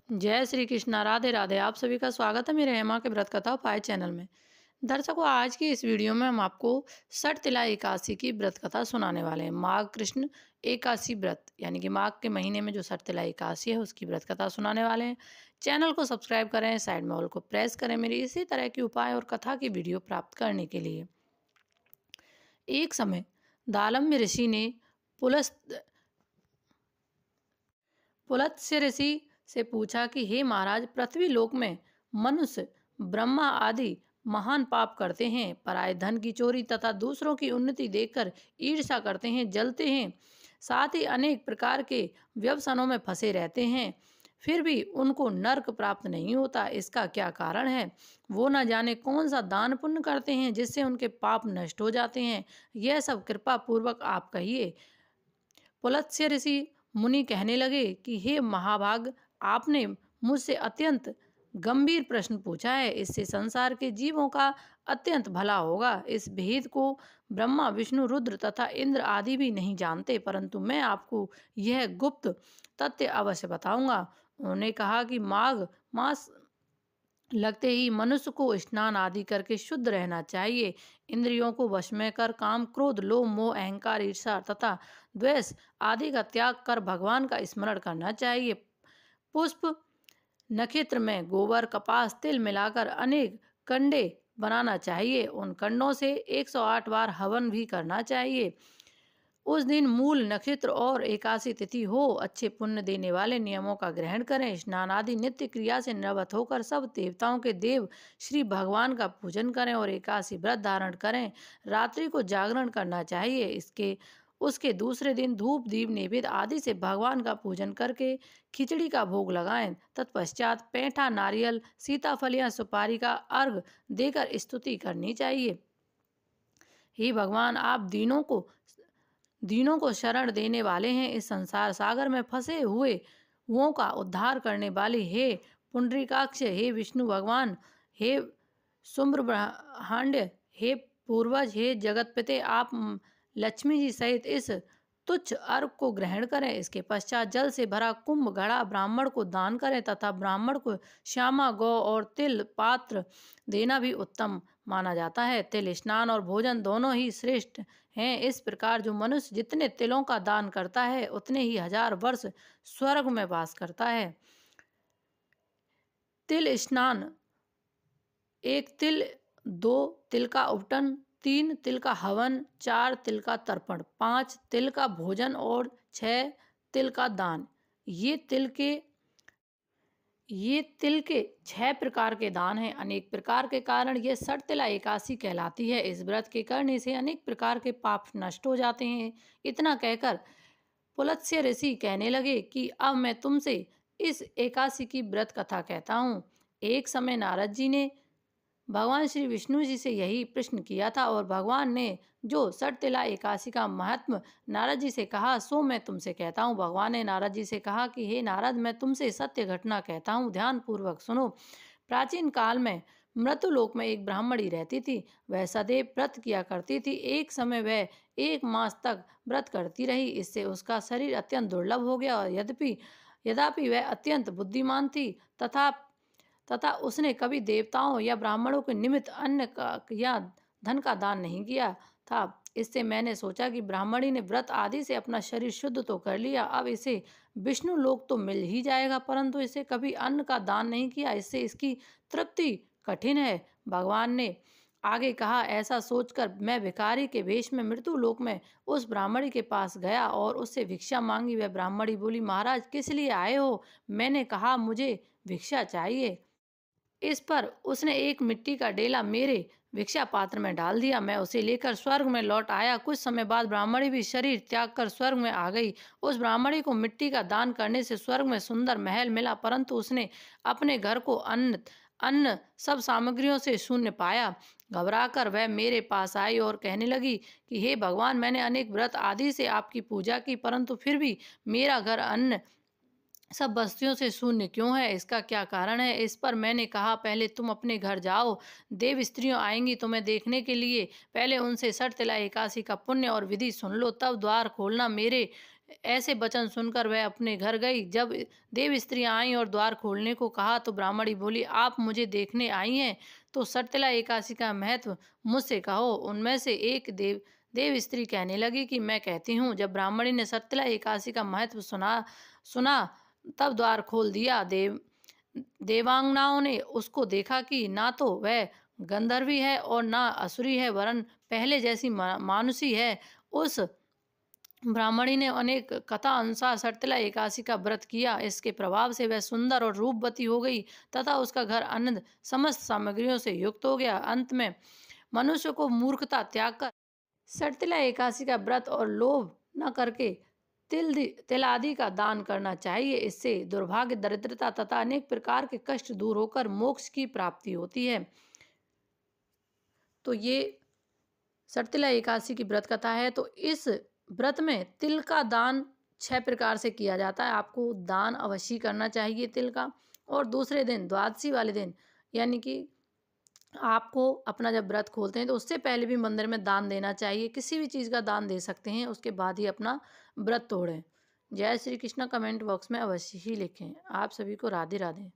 जय श्री कृष्णा। राधे राधे। आप सभी का स्वागत है मेरे हेमा के व्रत कथा उपाय चैनल में। दर्शकों, आज की इस वीडियो में हम आपको सठ तिला एकादशी की व्रत कथा सुनाने वाले हैं। माघ कृष्ण एकादशी व्रत यानी कि माघ के महीने में जो सठ तिला एकादशी है उसकी व्रत कथा सुनाने वाले हैं। चैनल को सब्सक्राइब करें, साइड में ऑल को प्रेस करें मेरी इसी तरह की उपाय और कथा की वीडियो प्राप्त करने के लिए। एक समय दालम्य ऋषि ने पुलत्स्य ऋषि से पूछा कि हे महाराज, पृथ्वी लोक में मनुष्य ब्रह्मा आदि महान पाप करते हैं, पराये धन की चोरी तथा दूसरों की उन्नति देखकर ईर्ष्या करते हैं, जलते हैं, साथ ही अनेक प्रकार के व्यवसायों में फंसे रहते हैं, फिर भी उनको नरक प्राप्त नहीं होता। इसका क्या कारण है? वो न जाने कौन सा दान पुण्य करते हैं जिससे उनके पाप नष्ट हो जाते हैं। यह सब कृपा पूर्वक आप कहिए। पुलत्स्य ऋषि मुनि कहने लगे कि हे महाभाग, आपने मुझसे अत्यंत गंभीर प्रश्न पूछा है। इससे संसार के जीवों का अत्यंत भला होगा। इस भेद को ब्रह्मा, विष्णु, रुद्र तथा इंद्र आदि भी नहीं जानते, परंतु मैं आपको यह गुप्त तथ्य अवश्य बताऊंगा। उन्होंने कहा कि माघ मास लगते ही मनुष्य को स्नान आदि करके शुद्ध रहना चाहिए। इंद्रियों को वश में कर काम, क्रोध, लोभ, मोह, अहंकार, ईर्ष्या तथा द्वेष आदि का त्याग कर भगवान का स्मरण करना चाहिए। पुष्प नक्षत्र में गोबर, कपास, तिल मिलाकर अनेक कंडे बनाना चाहिए। उन कंडों से 108 बार हवन भी करना चाहिए। उस दिन मूल नक्षत्र और एकादशी तिथि हो। अच्छे पुण्य देने वाले नियमों का ग्रहण करें। स्नान आदि नित्य क्रिया से निवृत्त होकर सब देवताओं के देव श्री भगवान का पूजन करें और एकादशी व्रत धारण करें। रात्रि को जागरण करना चाहिए। उसके दूसरे दिन धूप, दीप, नैवेद्य आदि से भगवान का पूजन करके खिचड़ी का भोग लगाएं। तत्पश्चात पेंठा, नारियल, सीताफल या सुपारी का अर्घ देकर स्तुति करनी चाहिए। हे भगवान, आप दीनों को शरण देने वाले हैं। इस संसार सागर में फंसे हुए वो का उद्धार करने वाले हे पुंडरीकाक्ष, हे विष्णु भगवान, हे शुम्र ब्रह्मांड, हे पूर्वज, हे जगतपते, आप लक्ष्मी जी सहित इस तुच्छ अर्घ को ग्रहण करें। इसके पश्चात जल से भरा कुंभ घड़ा ब्राह्मण को दान करें तथा ब्राह्मण को श्यामा गौ और तिल पात्र देना भी उत्तम माना जाता है। तिल स्नान और भोजन दोनों ही श्रेष्ठ हैं। इस प्रकार जो मनुष्य जितने तिलों का दान करता है उतने ही 1000 वर्ष स्वर्ग में वास करता है। तिल स्नान: 1 तिल, 2 तिल का उपटन, 3 तिल का हवन, 4 तिल का तर्पण, 5 तिल का भोजन और 6 तिल का दान। ये तिल के 6 प्रकार के दान हैं। अनेक प्रकार के कारण यह सठ तिला एकादशी कहलाती है। इस व्रत के करने से अनेक प्रकार के पाप नष्ट हो जाते हैं। इतना कहकर पुलत्स्य ऋषि कहने लगे कि अब मैं तुमसे इस एकादशी की व्रत कथा कहता हूँ। एक समय नारद जी ने भगवान श्री विष्णु जी से यही प्रश्न किया था और भगवान ने जो सठ तिला एकादशी का महत्व नारद जी से कहा सो मैं तुमसे कहता हूँ। भगवान ने नारद जी से कहा कि हे नारद, मैं तुमसे सत्य घटना कहता हूँ, ध्यान पूर्वक सुनो। प्राचीन काल में मृत्युलोक में एक ब्राह्मणी रहती थी। वह सदैव व्रत किया करती थी। एक समय वह 1 मास तक व्रत करती रही। इससे उसका शरीर अत्यंत दुर्लभ हो गया और यद्यपि वह अत्यंत बुद्धिमान थी तथा उसने कभी देवताओं या ब्राह्मणों के निमित्त अन्न का या धन का दान नहीं किया था। इससे मैंने सोचा कि ब्राह्मणी ने व्रत आदि से अपना शरीर शुद्ध तो कर लिया, अब इसे विष्णु लोक तो मिल ही जाएगा, परंतु इसे कभी अन्न का दान नहीं किया, इससे इसकी तृप्ति कठिन है। भगवान ने आगे कहा, ऐसा सोचकर मैं भिखारी के वेश में मृत्यु लोक में उस ब्राह्मणी के पास गया और उससे भिक्षा मांगी। वह ब्राह्मणी बोली, महाराज, किस लिए आए हो? मैंने कहा, मुझे भिक्षा चाहिए। इस पर उसने एक मिट्टी का डेला मेरे भिक्षा पात्र में डाल दिया। मैं उसे लेकर स्वर्ग में लौट आया। कुछ समय बाद ब्राह्मणी भी शरीर त्याग कर स्वर्ग में आ गई। उस ब्राह्मणी को मिट्टी का दान करने से स्वर्ग में सुंदर महल मिला, परंतु उसने अपने घर को अन्न सब सामग्रियों से शून्य पाया। घबराकर वह मेरे पास आई और कहने लगी कि हे भगवान, मैंने अनेक व्रत आदि से आपकी पूजा की, परंतु फिर भी मेरा घर अन्न सब वस्तुओं से शून्य क्यों है? इसका क्या कारण है? इस पर मैंने कहा, पहले तुम अपने घर जाओ, देव स्त्रियों आएंगी तुम्हें देखने के लिए। पहले उनसे सठ तिला एकादशी का पुण्य और विधि सुन लो, तब द्वार खोलना। ऐसे वचन सुनकर वह अपने घर गई। जब देव स्त्रियां आईं और द्वार खोलने को कहा तो ब्राह्मणी बोली, आप मुझे देखने आई हैं तो सटतिला एकादशी का महत्व मुझसे कहो। उनमें से एक देव स्त्री कहने लगी कि मैं कहती हूँ। जब ब्राह्मणी ने सटतिला एकादशी का महत्व सुना तब द्वार खोल दिया। देवांगनाओं ने उसको देखा कि ना तो वह गंधर्वी है और ना असुरी है, वरन पहले जैसी मानुषी है। उस ब्राह्मणी ने अनेक कथा अनुसार सटतिला एकादशी का व्रत किया। इसके प्रभाव से वह सुंदर और रूपवती हो गई तथा उसका घर आनंद समस्त सामग्रियों से युक्त हो गया। अंत में मनुष्य को मूर्खता त्याग कर सटतिला एकादशी का व्रत और लोभ न करके तिल आदि का दान करना चाहिए। इससे दुर्भाग्य, दरिद्रता तथा अनेक प्रकार के कष्ट दूर होकर मोक्ष की प्राप्ति होती है। तो ये सटतिला एकादशी की व्रत कथा है। तो इस व्रत में तिल का दान 6 प्रकार से किया जाता है। आपको दान अवश्य करना चाहिए तिल का। और दूसरे दिन, द्वादशी वाले दिन, यानी कि आपको अपना जब व्रत खोलते हैं तो उससे पहले भी मंदिर में दान देना चाहिए। किसी भी चीज़ का दान दे सकते हैं, उसके बाद ही अपना व्रत तोड़ें। जय श्री कृष्ण कमेंट बॉक्स में अवश्य ही लिखें। आप सभी को राधे राधे।